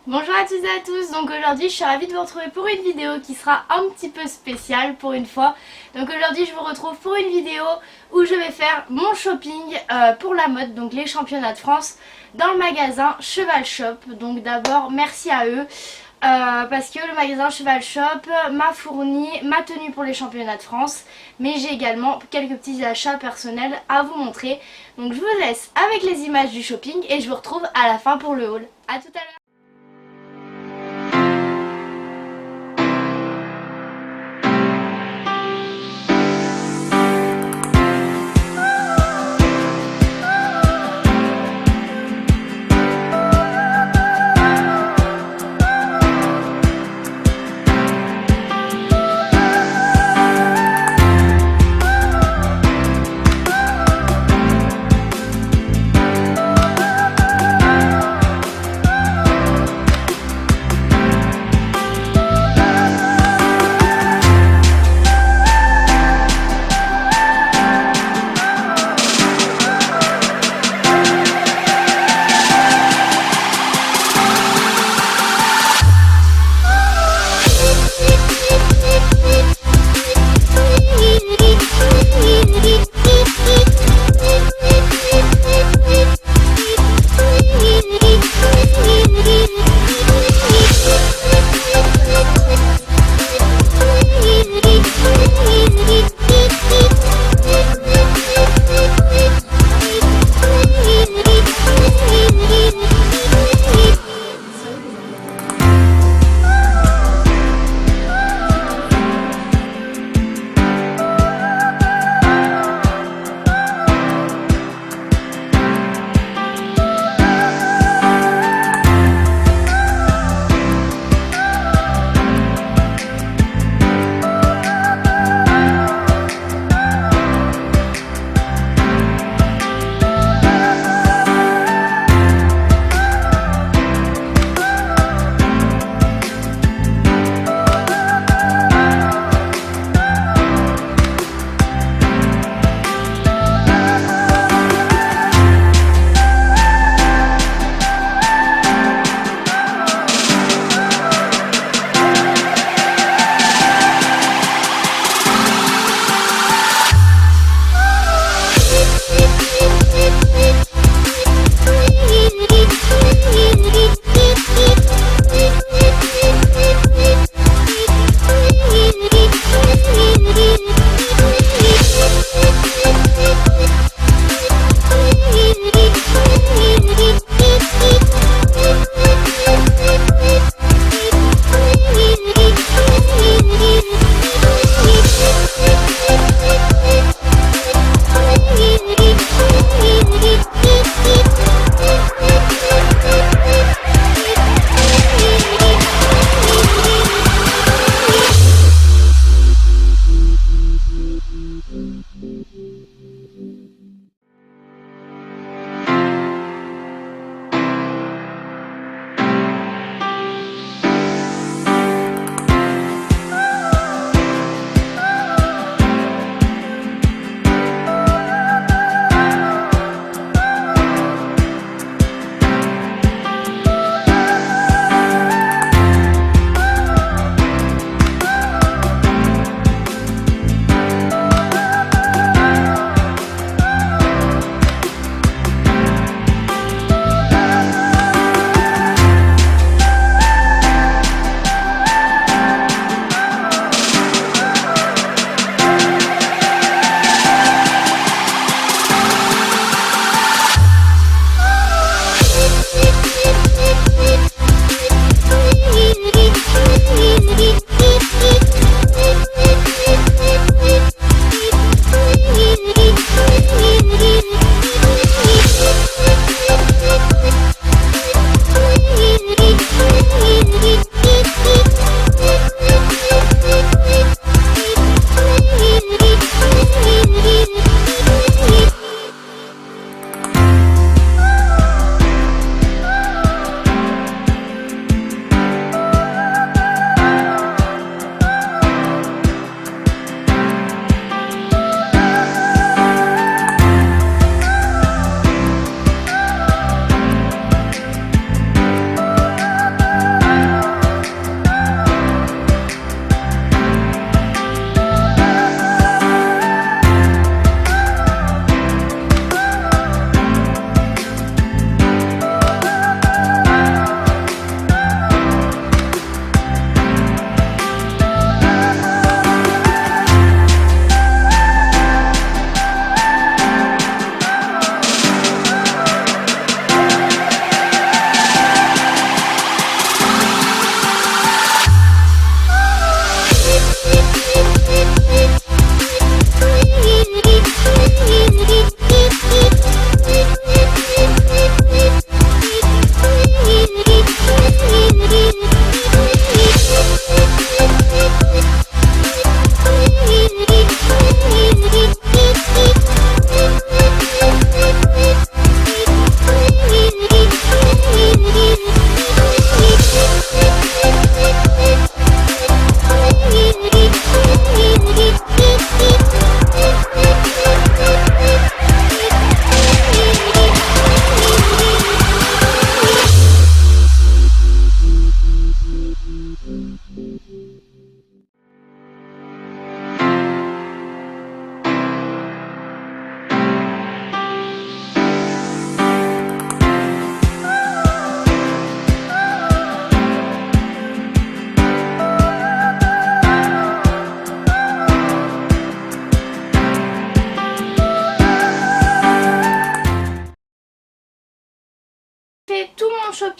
Bonjour à toutes et à tous, donc aujourd'hui je suis ravie de vous retrouver pour une vidéo qui sera un petit peu spéciale pour une fois. Donc aujourd'hui je vous retrouve pour une vidéo où je vais faire mon shopping pour la mode, donc les championnats de France dans le magasin Cheval Shop. Donc d'abord merci à eux parce que le magasin Cheval Shop m'a fourni ma tenue pour les championnats de France, mais j'ai également quelques petits achats personnels à vous montrer. Donc je vous laisse avec les images du shopping et je vous retrouve à la fin pour le haul. A tout à l'heure.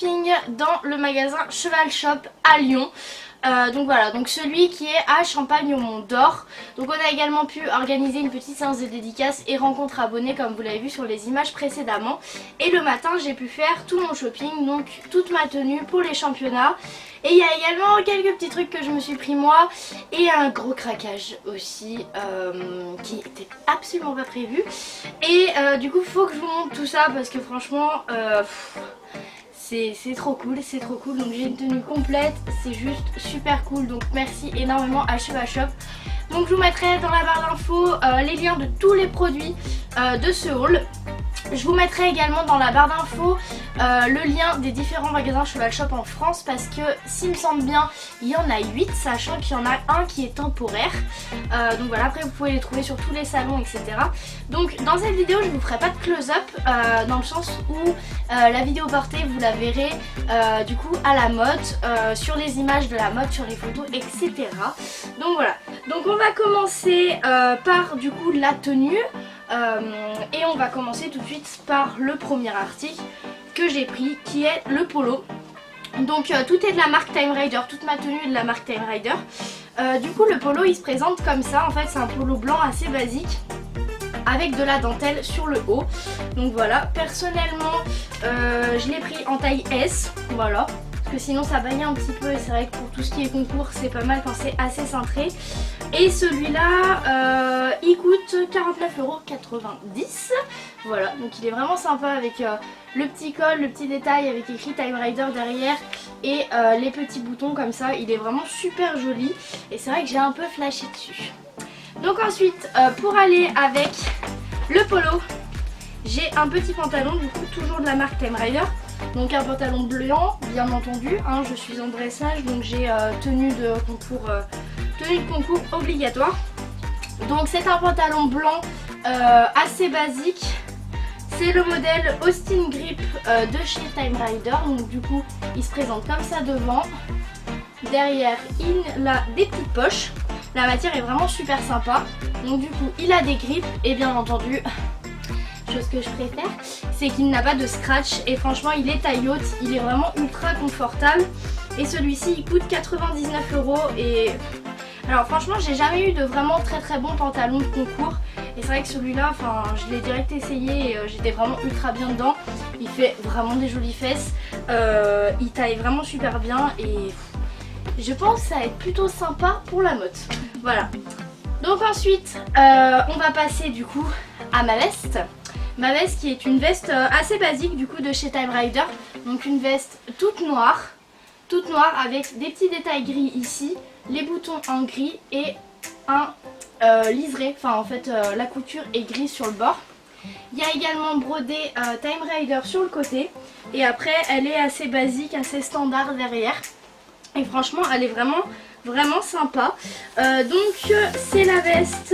shopping dans le magasin Cheval Shop à Lyon. Donc voilà, donc celui qui est à Champagne au Mont d'Or. Donc on a également pu organiser une petite séance de dédicace et rencontre abonnés comme vous l'avez vu sur les images précédemment. Et le matin j'ai pu faire tout mon shopping, donc toute ma tenue pour les championnats. Et il y a également quelques petits trucs que je me suis pris moi et un gros craquage aussi qui était absolument pas prévu. Et du coup faut que je vous montre tout ça parce que franchement c'est trop cool, c'est trop cool. Donc j'ai une tenue complète, c'est juste super cool. Donc merci énormément à Cheval Shop. Donc je vous mettrai dans la barre d'infos les liens de tous les produits de ce haul. Je vous mettrai également dans la barre d'infos le lien des différents magasins Cheval Shop en France parce que s'il me semble bien il y en a 8 sachant qu'il y en a un qui est temporaire. Donc voilà, après vous pouvez les trouver sur tous les salons etc. Donc dans cette vidéo je vous ferai pas de close-up dans le sens où la vidéo portée vous la verrez du coup à la mode, sur les images de la mode, sur les photos etc. Donc voilà, donc on va commencer par du coup la tenue. Et on va commencer tout de suite par le premier article que j'ai pris qui est le polo. Donc tout est de la marque Time Raider, toute ma tenue est de la marque Time Raider. Du coup le polo il se présente comme ça, en fait c'est un polo blanc assez basique avec de la dentelle sur le haut. Donc voilà, personnellement je l'ai pris en taille S, voilà. Que sinon ça baille un petit peu et c'est vrai que pour tout ce qui est concours c'est pas mal quand c'est assez cintré. Et celui-là il coûte 49,90 €. Voilà, donc il est vraiment sympa avec le petit col, le petit détail avec écrit Time Raider derrière et les petits boutons comme ça. Il est vraiment super joli et c'est vrai que j'ai un peu flashé dessus. Donc ensuite pour aller avec le polo, j'ai un petit pantalon du coup toujours de la marque Time Raider. Donc un pantalon blanc bien entendu, hein, je suis en dressage donc j'ai tenue de concours obligatoire. Donc c'est un pantalon blanc assez basique, c'est le modèle Austin Grip de chez Time Raider. Donc du coup il se présente comme ça devant, derrière il a des petites poches, la matière est vraiment super sympa. Donc du coup il a des grips et bien entendu chose que je préfère c'est qu'il n'a pas de scratch et franchement il est taille haute, il est vraiment ultra confortable et celui-ci il coûte 99 € et alors franchement j'ai jamais eu de vraiment très bon pantalon de concours et c'est vrai que celui-là enfin je l'ai direct essayé et j'étais vraiment ultra bien dedans, il fait vraiment des jolies fesses, il taille vraiment super bien et je pense que ça va être plutôt sympa pour la mode. Voilà, donc ensuite on va passer du coup à ma veste. Ma veste qui est une veste assez basique du coup de chez Time Raider. Donc une veste toute noire avec des petits détails gris ici, les boutons en gris et un liseré, enfin en fait la couture est grise sur le bord. Il y a également brodé Time Raider sur le côté et après elle est assez basique, assez standard derrière. Et franchement elle est vraiment sympa. Donc c'est la veste,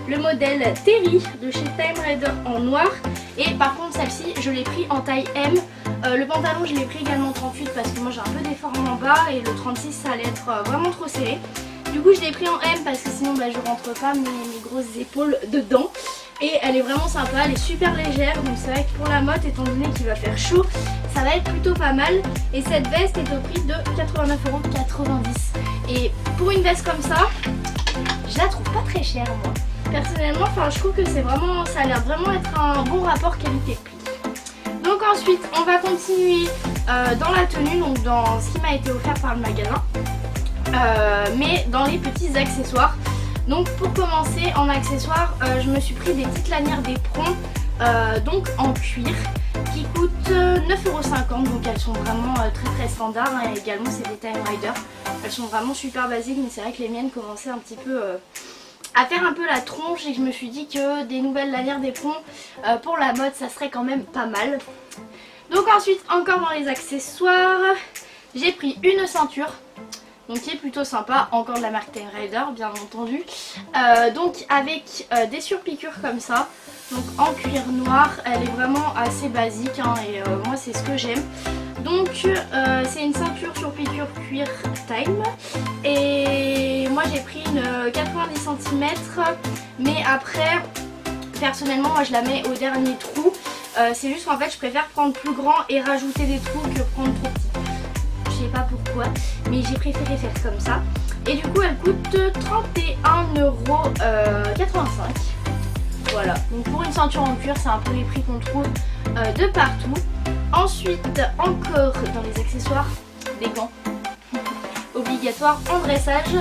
le modèle Terry de chez Time Raider en noir et par contre celle-ci je l'ai pris en taille M. Le pantalon je l'ai pris également 38 parce que moi j'ai un peu des formes en bas et le 36 ça allait être vraiment trop serré. Du coup je l'ai pris en M parce que sinon je rentre pas mes grosses épaules dedans. Et elle est vraiment sympa, elle est super légère donc c'est vrai que pour la mode étant donné qu'il va faire chaud ça va être plutôt pas mal. Et cette veste est au prix de 89,90 €. Et pour une veste comme ça je la trouve pas très chère moi. Personnellement, enfin, je trouve que c'est vraiment, ça a l'air vraiment être un bon rapport qualité-prix. Donc ensuite, on va continuer dans la tenue, donc dans ce qui m'a été offert par le magasin, mais dans les petits accessoires. Donc pour commencer, en accessoires, je me suis pris des petites lanières d'éperon, donc en cuir, qui coûtent 9,50 €. Donc elles sont vraiment très standards, hein, et également c'est des Time Raider. Elles sont vraiment super basiques, mais c'est vrai que les miennes commençaient un petit peu à faire un peu la tronche et je me suis dit que des nouvelles lanières d'éperon pour la mode ça serait quand même pas mal. Donc ensuite encore dans les accessoires j'ai pris une ceinture donc qui est plutôt sympa, encore de la marque Time Raider bien entendu, donc avec des surpiqûres comme ça, donc en cuir noir, elle est vraiment assez basique hein, et moi c'est ce que j'aime. Donc c'est une ceinture sur piqûre cuir Time et moi j'ai pris une 90 cm mais après personnellement moi je la mets au dernier trou C'est juste qu'en fait je préfère prendre plus grand et rajouter des trous que prendre trop petit. Je sais pas pourquoi, mais j'ai préféré faire comme ça. Et du coup elle coûte 31,85 €. Voilà, donc pour une ceinture en cuir c'est un peu les prix qu'on trouve de partout. Ensuite encore dans les accessoires, des gants obligatoires en dressage.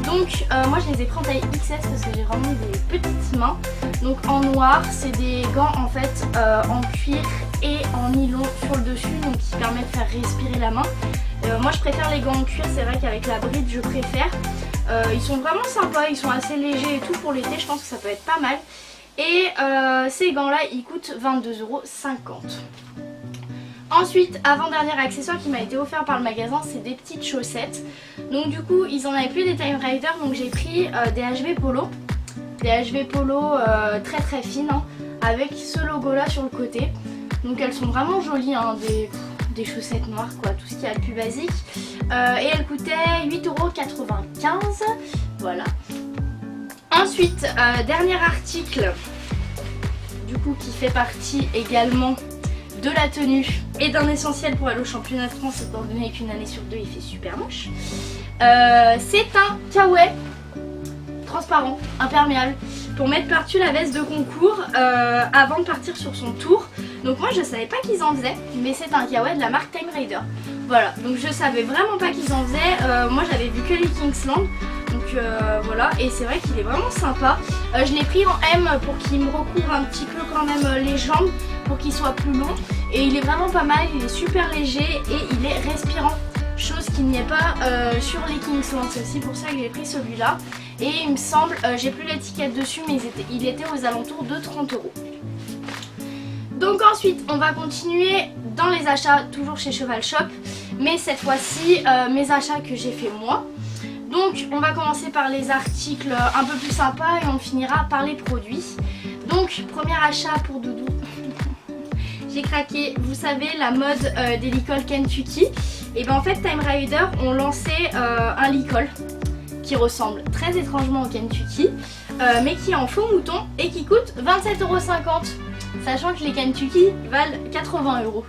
Donc moi je les ai pris en taille XS parce que j'ai vraiment des petites mains. Donc en noir, c'est des gants en fait en cuir et en nylon sur le dessus, donc qui permettent de faire respirer la main. Moi je préfère les gants en cuir, c'est vrai qu'avec la bride je préfère. Ils sont vraiment sympas, ils sont assez légers et tout pour l'été, je pense que ça peut être pas mal. Et ces gants là ils coûtent 22,50 €. Ensuite, avant-dernier accessoire qui m'a été offert par le magasin, c'est des petites chaussettes. Donc du coup, ils en avaient plus des Time Rider, donc j'ai pris des HV Polo. Des HV Polo très très fines, hein, avec ce logo là sur le côté. Donc elles sont vraiment jolies, hein, des chaussettes noires quoi, tout ce qui est le plus basique. Et elles coûtaient 8,95 €. Voilà. Ensuite, dernier article, du coup qui fait partie également de la tenue et d'un essentiel pour aller au championnat de France, étant donné qu'une année sur deux il fait super moche. C'est un kawaii transparent, imperméable, pour mettre par-dessus la veste de concours avant de partir sur son tour. Donc moi je savais pas qu'ils en faisaient, mais c'est un kawaii de la marque Time Rider. Voilà, donc je savais vraiment pas qu'ils en faisaient. Moi j'avais vu que les Kingsland. Donc voilà, et c'est vrai qu'il est vraiment sympa. Je l'ai pris en M pour qu'il me recouvre un petit peu quand même les jambes, pour qu'il soit plus long. Et il est vraiment pas mal, il est super léger et il est respirant. Chose qu'il n'y a pas sur les Kingsland. C'est aussi pour ça que j'ai pris celui-là. Et il me semble, j'ai plus l'étiquette dessus, mais il était aux alentours de 30 €. Donc ensuite, on va continuer dans les achats, toujours chez Cheval Shop. Mais cette fois-ci, mes achats que j'ai fait moi. Donc on va commencer par les articles un peu plus sympas et on finira par les produits. Donc premier achat pour Doudou. J'ai craqué, vous savez, la mode des licols Kentucky. Et ben en fait Time Rider ont lancé un licol qui ressemble très étrangement au Kentucky, mais qui est en faux mouton et qui coûte 27,50 €. Sachant que les Kentucky valent 80 €.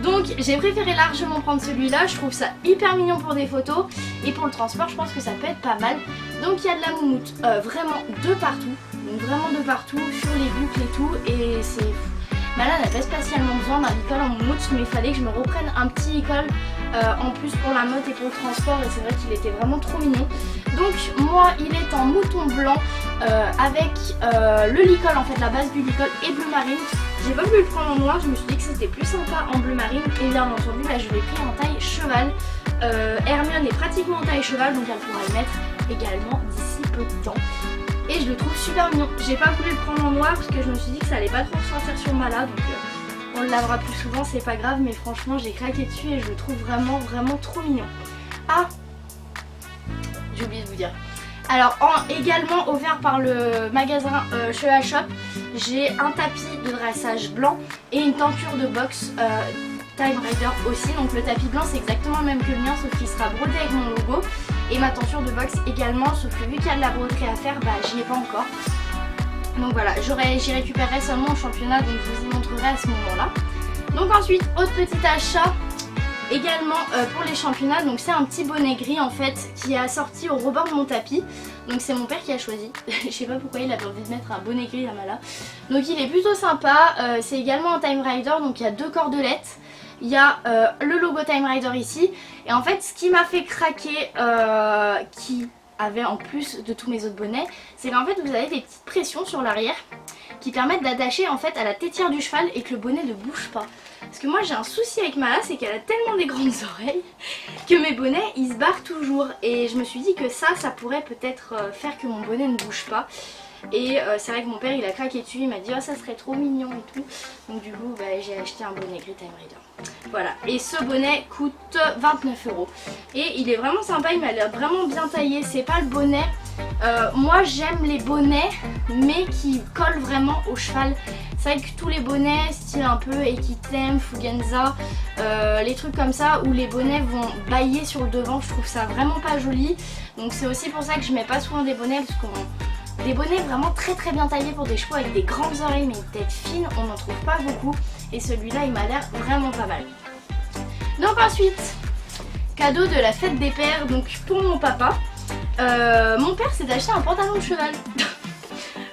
Donc j'ai préféré largement prendre celui-là, je trouve ça hyper mignon pour des photos et pour le transport je pense que ça peut être pas mal. Donc il y a de la moumoute vraiment de partout, donc vraiment de partout, sur les boucles et tout, et c'est... Malade n'avait pas spécialement besoin d'un licol en moumoute, mais il fallait que je me reprenne un petit licol en plus pour la mode et pour le transport, et c'est vrai qu'il était vraiment trop mignon. Donc moi il est en mouton blanc avec le licol, en fait la base du licol est bleu marine. J'ai pas voulu le prendre en noir, je me suis dit que c'était plus sympa en bleu marine, et bien entendu là je l'ai pris en taille cheval. Hermione est pratiquement en taille cheval, donc elle pourra le mettre également d'ici peu de temps. Et je le trouve super mignon. J'ai pas voulu le prendre en noir parce que je me suis dit que ça allait pas trop ressortir sur Mala, donc on le lavera plus souvent, c'est pas grave, mais franchement j'ai craqué dessus et je le trouve vraiment trop mignon. Ah, j'ai oublié de vous dire. Alors également offert par le magasin Cheval Shop, j'ai un tapis de dressage blanc et une tenture de boxe Time Rider aussi. Donc le tapis blanc c'est exactement le même que le mien, sauf qu'il sera brodé avec mon logo. Et ma tenture de boxe également, sauf que vu qu'il y a de la broderie à faire, bah j'y ai pas encore. Donc voilà, j'y récupérerai seulement au championnat, donc je vous y montrerai à ce moment-là. Donc ensuite, autre petit achat également pour les championnats. Donc c'est un petit bonnet gris en fait qui est assorti au rebord de mon tapis. Donc c'est mon père qui a choisi. Je sais pas pourquoi il avait envie de mettre un bonnet gris à Mala. Donc il est plutôt sympa. C'est également un Time Rider, donc il y a deux cordelettes. Il y a le logo Time Rider ici. Et en fait ce qui m'a fait craquer, qui avait en plus de tous mes autres bonnets, c'est qu'en fait vous avez des petites pressions sur l'arrière qui permettent d'attacher en fait à la tétière du cheval et que le bonnet ne bouge pas. Parce que moi j'ai un souci avec Mala, c'est qu'elle a tellement des grandes oreilles que mes bonnets ils se barrent toujours. Et je me suis dit que ça pourrait peut-être faire que mon bonnet ne bouge pas. Et c'est vrai que mon père il a craqué dessus, il m'a dit oh, ça serait trop mignon et tout. Donc du coup bah, j'ai acheté un bonnet gris Time Rider. Voilà, et ce bonnet coûte 29 €. Et il est vraiment sympa, il m'a l'air vraiment bien taillé. C'est pas le bonnet, moi j'aime les bonnets mais qui collent vraiment au cheval. C'est vrai que tous les bonnets style un peu Equitem, Fugenza, les trucs comme ça où les bonnets vont bailler sur le devant, je trouve ça vraiment pas joli. Donc c'est aussi pour ça que je mets pas souvent des bonnets, parce qu'on... Des bonnets vraiment très bien taillés pour des chevaux avec des grandes oreilles mais une tête fine, on n'en trouve pas beaucoup. et celui-là il m'a l'air vraiment pas mal. Donc ensuite, cadeau de la fête des pères, donc pour mon papa. Mon père s'est acheté un pantalon de cheval.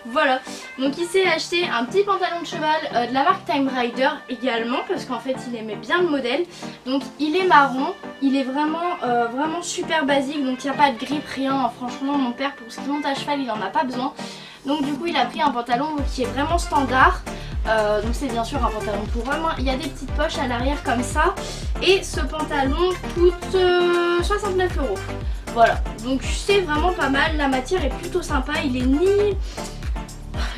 Voilà, donc il s'est acheté un petit pantalon de cheval de la marque Time Rider également, parce qu'en fait il aimait bien le modèle. Donc il est marron, il est vraiment super basique, donc il n'y a pas de grippe, rien. Franchement mon père pour ce qui monte à cheval il en a pas besoin. Donc du coup il a pris un pantalon qui est vraiment standard. Donc c'est bien sûr un pantalon pour homme, il y a des petites poches à l'arrière comme ça. Et ce pantalon coûte 69 €. Voilà, donc c'est vraiment pas mal, la matière est plutôt sympa, il est ni...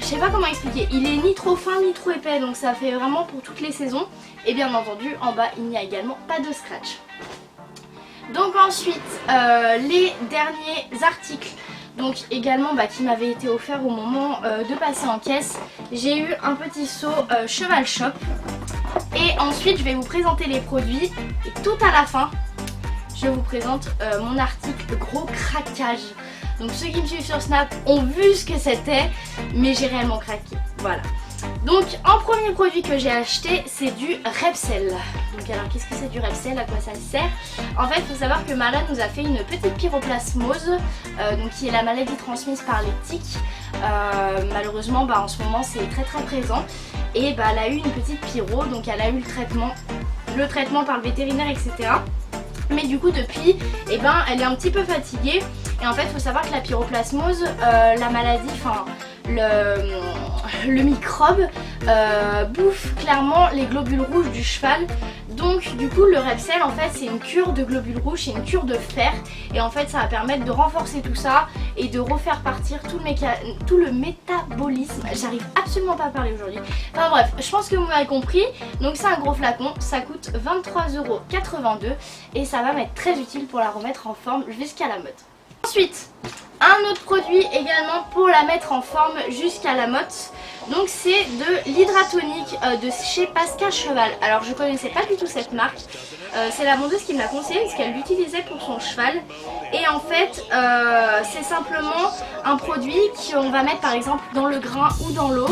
Je sais pas comment expliquer, il est ni trop fin ni trop épais, donc ça fait vraiment pour toutes les saisons. Et bien entendu en bas il n'y a également pas de scratch. Donc ensuite les derniers articles, donc également qui m'avaient été offerts au moment de passer en caisse. J'ai eu un petit seau Cheval Shop. Et ensuite je vais vous présenter les produits et tout à la fin je vous présente mon article gros craquage. Donc ceux qui me suivent sur Snap ont vu ce que c'était, mais j'ai réellement craqué. Voilà. Donc en premier produit que j'ai acheté, c'est du Repsel. Donc alors qu'est-ce que c'est du Repsel, à quoi ça sert? En fait il faut savoir que Mala nous a fait une petite pyroplasmose, donc qui est la maladie transmise par les tiques. Malheureusement en ce moment c'est très présent. Et elle a eu une petite pyro, donc elle a eu le traitement par le vétérinaire, etc. Mais du coup depuis, elle est un petit peu fatiguée. Et en fait il faut savoir que la pyroplasmose, la maladie, le microbe bouffe clairement les globules rouges du cheval. Donc du coup le Repsel en fait c'est une cure de globules rouges, c'est une cure de fer. Et en fait ça va permettre de renforcer tout ça et de refaire partir tout le métabolisme. J'arrive absolument pas à parler aujourd'hui. Enfin bref, je pense que vous m'avez compris. Donc c'est un gros flacon, ça coûte 23,82 € et ça va m'être très utile pour la remettre en forme jusqu'à la mode. Ensuite, un autre produit également pour la mettre en forme jusqu'à la motte. Donc c'est de l'hydratonique de chez Pascal Cheval. Alors je connaissais pas du tout cette marque. C'est la vendeuse qui me l'a conseillé parce qu'elle l'utilisait pour son cheval. Et en fait c'est simplement un produit qu'on va mettre par exemple dans le grain ou dans l'eau.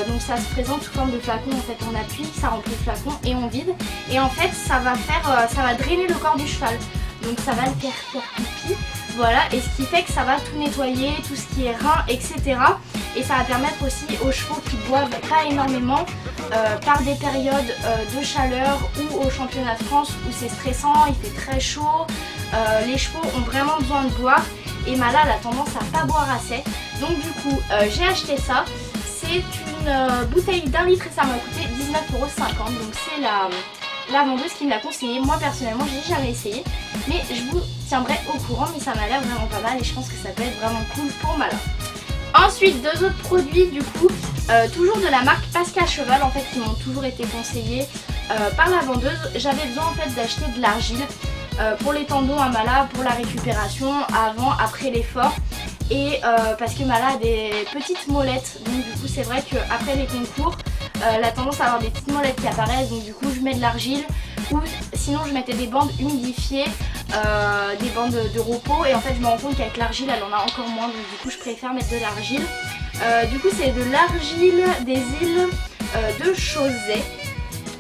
Donc ça se présente sous forme de flacon, en fait on appuie, ça remplit le flacon et on vide. Et en fait ça va drainer le corps du cheval. Donc ça va le faire pipi. Voilà, et ce qui fait que ça va tout nettoyer, tout ce qui est rein, etc. Et ça va permettre aussi aux chevaux qui boivent pas énormément par des périodes de chaleur ou au championnat de France où c'est stressant, il fait très chaud, les chevaux ont vraiment besoin de boire et Mala a tendance à pas boire assez. Donc du coup j'ai acheté ça, c'est une bouteille d'1 litre et ça m'a coûté 19,50 €. Donc c'est la vendeuse qui me l'a conseillé. Moi personnellement j'ai jamais essayé, mais je vous tiendrai au courant, mais ça m'a l'air vraiment pas mal et je pense que ça peut être vraiment cool pour Mala. Ensuite deux autres produits du coup, toujours de la marque Pascal Cheval en fait qui m'ont toujours été conseillés par la vendeuse. J'avais besoin en fait d'acheter de l'argile pour les tendons à Mala, pour la récupération avant, après l'effort. Et parce que Mala a des petites molettes, donc du coup c'est vrai qu'après les concours elle a tendance à avoir des petites molettes qui apparaissent, donc du coup je mets de l'argile ou sinon je mettais des bandes humidifiées, des bandes de repos et en fait je me rends compte qu'avec l'argile elle en a encore moins, donc du coup je préfère mettre de l'argile. Du coup c'est de l'argile des îles de Chauzet.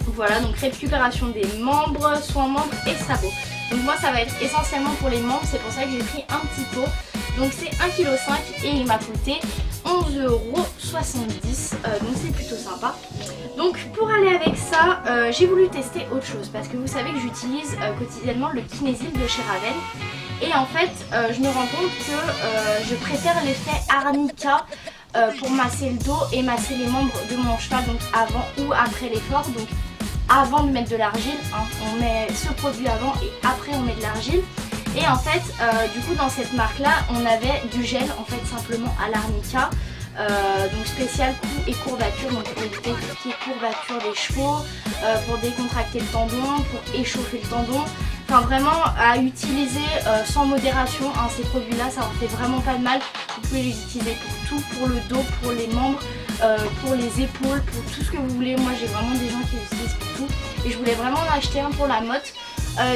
Voilà, donc récupération des membres, soins membres et sabots. Donc moi ça va être essentiellement pour les membres, c'est pour ça que j'ai pris un petit pot. Donc c'est 1,5 kg et il m'a coûté 11,70 €, donc c'est plutôt sympa. Donc pour aller avec ça, j'ai voulu tester autre chose parce que vous savez que j'utilise quotidiennement le Kinésil de chez Ravel. Et en fait je me rends compte que je préfère l'effet arnica pour masser le dos et masser les membres de mon cheval, donc avant ou après l'effort. Donc avant de mettre de l'argile, hein, on met ce produit avant et après on met de l'argile. Et en fait du coup dans cette marque là on avait du gel en fait simplement à l'arnica, donc spécial cou et courbature, donc pour éviter tout ce qui est courbature des chevaux, pour décontracter le tendon, pour échauffer le tendon. Enfin vraiment à utiliser sans modération, hein, ces produits là ça en fait vraiment pas de mal. Vous pouvez les utiliser pour tout, pour le dos, pour les membres, pour les épaules, pour tout ce que vous voulez. Moi j'ai vraiment des gens qui les utilisent pour tout et je voulais vraiment en acheter un pour la motte.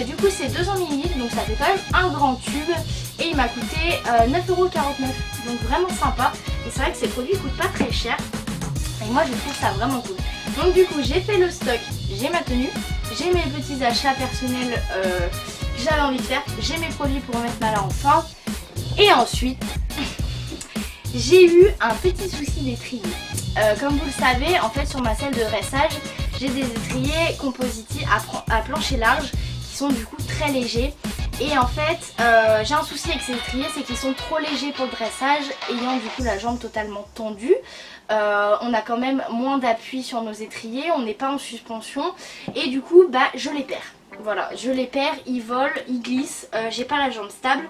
Du coup c'est 200 ml, donc ça fait quand même un grand tube et il m'a coûté 9,49 €, donc vraiment sympa. Et c'est vrai que ces produits coûtent pas très cher et moi je trouve ça vraiment cool. Donc du coup j'ai fait le stock, j'ai ma tenue, j'ai mes petits achats personnels que j'avais envie de faire, j'ai mes produits pour remettre ma là en forme. Et ensuite j'ai eu un petit souci d'étrier. Comme vous le savez, en fait sur ma selle de dressage, j'ai des étriers Compositi à plancher large qui sont du coup très légers. Et en fait j'ai un souci avec ces étriers, c'est qu'ils sont trop légers pour le dressage, ayant du coup la jambe totalement tendue. On a quand même moins d'appui sur nos étriers, on n'est pas en suspension et du coup bah je les perds. Voilà, je les perds, ils volent, ils glissent, j'ai pas la jambe stable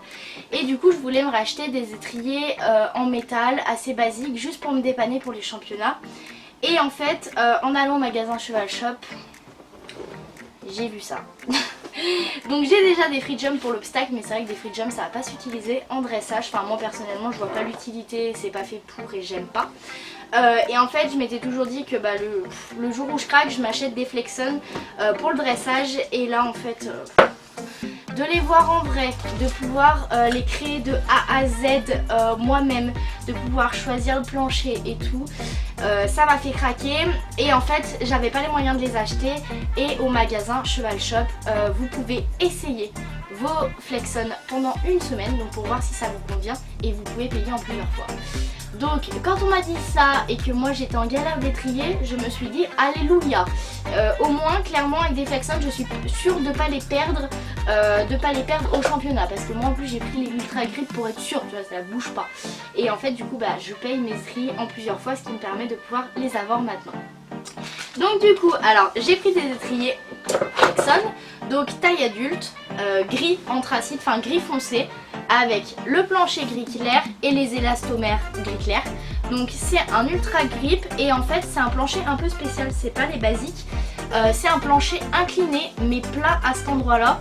et du coup je voulais me racheter des étriers en métal assez basiques juste pour me dépanner pour les championnats. Et en fait en allant au magasin Cheval Shop, j'ai vu ça. Donc j'ai déjà des free jump pour l'obstacle, mais c'est vrai que des free jump ça va pas s'utiliser en dressage. Enfin moi personnellement je vois pas l'utilité, c'est pas fait pour et j'aime pas. Et en fait je m'étais toujours dit que bah, le jour où je craque je m'achète des Flexon pour le dressage. Et là en fait de les voir en vrai, de pouvoir les créer de A à Z moi-même, de pouvoir choisir le plancher et tout, ça m'a fait craquer. Et en fait j'avais pas les moyens de les acheter, et au magasin Cheval Shop vous pouvez essayer vos Flexon pendant une semaine, donc pour voir si ça vous convient, et vous pouvez payer en plusieurs fois. Donc quand on m'a dit ça et que moi j'étais en galère d'étrier, je me suis dit alléluia. Au moins clairement avec des Flexon je suis sûre de pas les perdre, au championnat, parce que moi en plus j'ai pris les Ultra Grip pour être sûre, tu vois, ça bouge pas. Et en fait du coup bah je paye mes étriers en plusieurs fois, ce qui me permet de pouvoir les avoir maintenant. Donc du coup alors j'ai pris des étriers Flexon, donc taille adulte, gris anthracite, enfin gris foncé, avec le plancher gris clair et les élastomères gris clair. Donc c'est un ultra grip et en fait c'est un plancher un peu spécial, c'est pas les basiques. C'est un plancher incliné mais plat à cet endroit là.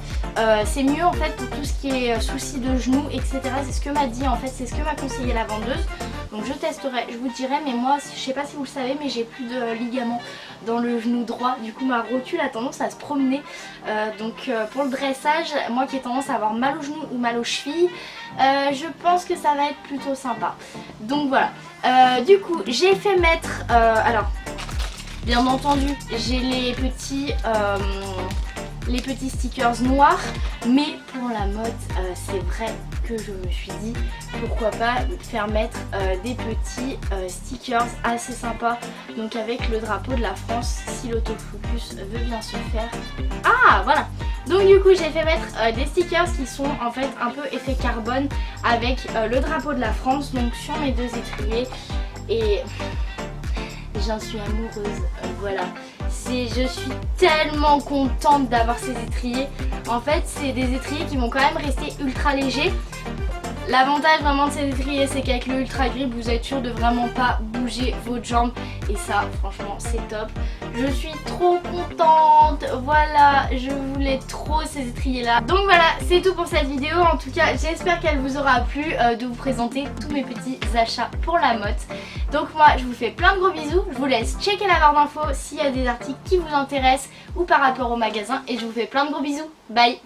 C'est mieux en fait pour tout ce qui est soucis de genoux etc. C'est ce que m'a dit en fait, c'est ce que m'a conseillé la vendeuse. Donc je testerai, je vous dirai, mais moi je sais pas si vous le savez mais j'ai plus de ligaments dans le genou droit. Du coup ma rotule a tendance à se promener. Donc pour le dressage, moi qui ai tendance à avoir mal aux genoux ou mal aux chevilles, je pense que ça va être plutôt sympa. Donc voilà, du coup j'ai fait mettre, alors bien entendu j'ai les petits stickers noirs, mais pour la mode c'est vrai que je me suis dit pourquoi pas faire mettre des petits stickers assez sympas, donc avec le drapeau de la France si l'autofocus veut bien se faire. Ah voilà, donc du coup j'ai fait mettre des stickers qui sont en fait un peu effet carbone avec le drapeau de la France, donc sur mes deux étriers, et j'en suis amoureuse, voilà. Je suis tellement contente d'avoir ces étriers. En fait c'est des étriers qui vont quand même rester ultra légers. L'avantage vraiment de ces étriers c'est qu'avec le ultra grip vous êtes sûr de vraiment pas bouger votre jambe, et ça franchement c'est top. Je suis trop contente, voilà, je voulais trop ces étriers là. Donc voilà, c'est tout pour cette vidéo. En tout cas j'espère qu'elle vous aura plu de vous présenter tous mes petits achats pour la mode. Donc moi je vous fais plein de gros bisous, je vous laisse checker la barre d'infos s'il y a des articles qui vous intéressent ou par rapport au magasin, et je vous fais plein de gros bisous, bye.